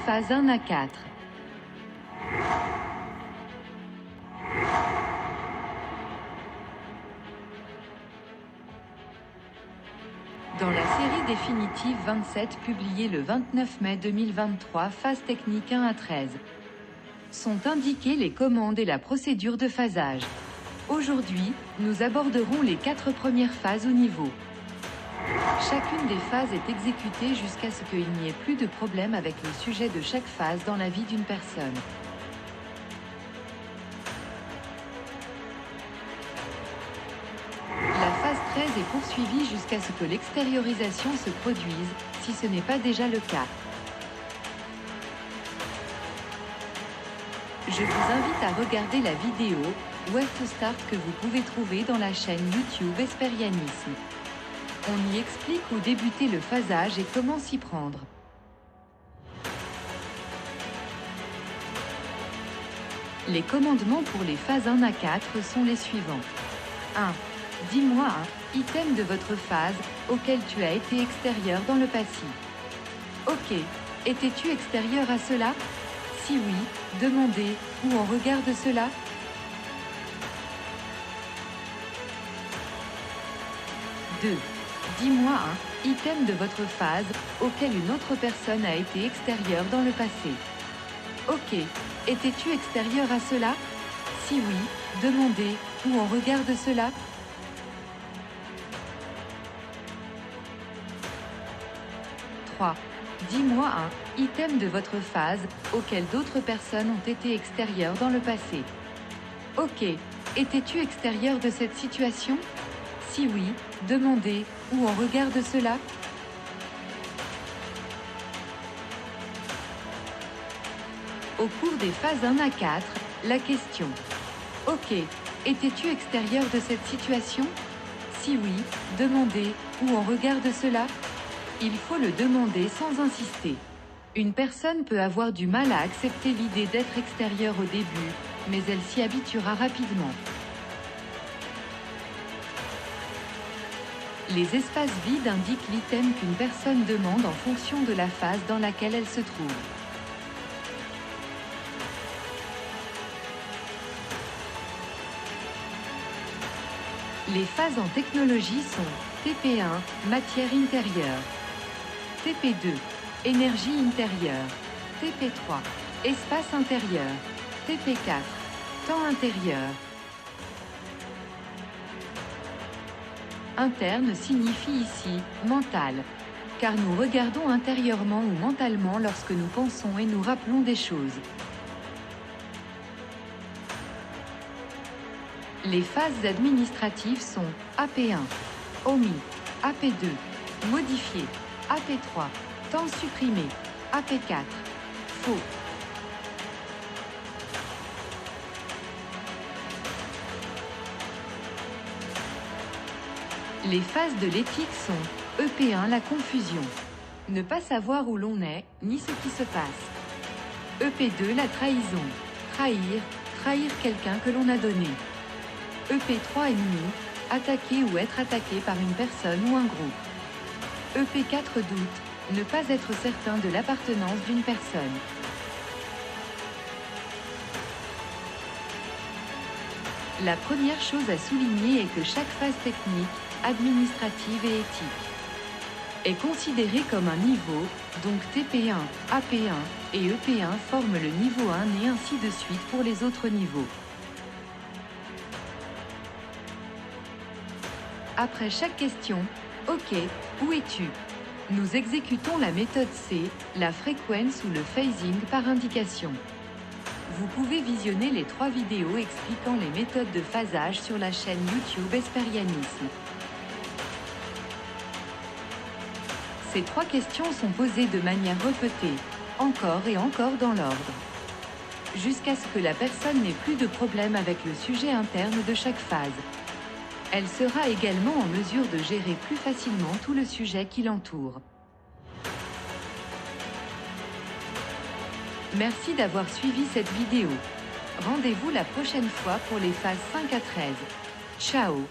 phases 1 à 4. Dans la série définitive 27 publiée le 29 mai 2023, phase technique 1 à 13, sont indiquées les commandes et la procédure de phasage. Aujourd'hui, nous aborderons les 4 premières phases au niveau. Chacune des phases est exécutée jusqu'à ce qu'il n'y ait plus de problème avec le sujet de chaque phase dans la vie d'une personne. La phase 13 est poursuivie jusqu'à ce que l'extériorisation se produise, si ce n'est pas déjà le cas. Je vous invite à regarder la vidéo « Where to Start » que vous pouvez trouver dans la chaîne YouTube Esperianisme. On y explique où débuter le phasage et comment s'y prendre. Les commandements pour les phases 1 à 4 sont les suivants. 1. Dis-moi un item de votre phase auquel tu as été extérieur dans le passé. Ok. Étais-tu extérieur à cela? Si oui, demandez où on regarde cela. 2. Dis-moi un item de votre phase auquel une autre personne a été extérieure dans le passé. Ok. Étais-tu extérieur à cela? Si oui, demandez où on regarde cela. 3. Dis-moi un item de votre phase auquel d'autres personnes ont été extérieures dans le passé. Ok. Étais-tu extérieur de cette situation? Si oui, demandez où on regarde cela. 'Au cours des phases 1 à 4, la question. Ok. Étais-tu extérieur de cette situation? Si oui, demandez où on regarde cela. Il faut le demander sans insister. Une personne peut avoir du mal à accepter l'idée d'être extérieure au début, mais elle s'y habituera rapidement. Les espaces vides indiquent l'item qu'une personne demande en fonction de la phase dans laquelle elle se trouve. Les phases en technologie sont TP1, matière intérieure. TP2, énergie intérieure. TP3, espace intérieur. TP4, temps intérieur. Interne signifie ici mental, car nous regardons intérieurement ou mentalement lorsque nous pensons et nous rappelons des choses. Les phases administratives sont AP1, omis, AP2, modifié, AP3, temps supprimé, AP4, faux. Les phases de l'éthique sont EP1, la confusion. Ne pas savoir où l'on est, ni ce qui se passe. EP2, la trahison. Trahir quelqu'un que l'on a donné. EP3, ennemi. Attaquer ou être attaqué par une personne ou un groupe. EP4, doute. Ne pas être certain de l'appartenance d'une personne. La première chose à souligner est que chaque phase technique, administrative et éthique, est considérée comme un niveau, donc TP1, AP1 et EP1 forment le niveau 1 et ainsi de suite pour les autres niveaux. Après chaque question, ok, où es-tu? Nous exécutons la méthode C, la fréquence ou le phasing par indication. Vous pouvez visionner les 3 vidéos expliquant les méthodes de phasage sur la chaîne YouTube Esperianisme. Ces 3 questions sont posées de manière répétée, encore et encore dans l'ordre, jusqu'à ce que la personne n'ait plus de problème avec le sujet interne de chaque phase. Elle sera également en mesure de gérer plus facilement tout le sujet qui l'entoure. Merci d'avoir suivi cette vidéo. Rendez-vous la prochaine fois pour les phases 5 à 13. Ciao!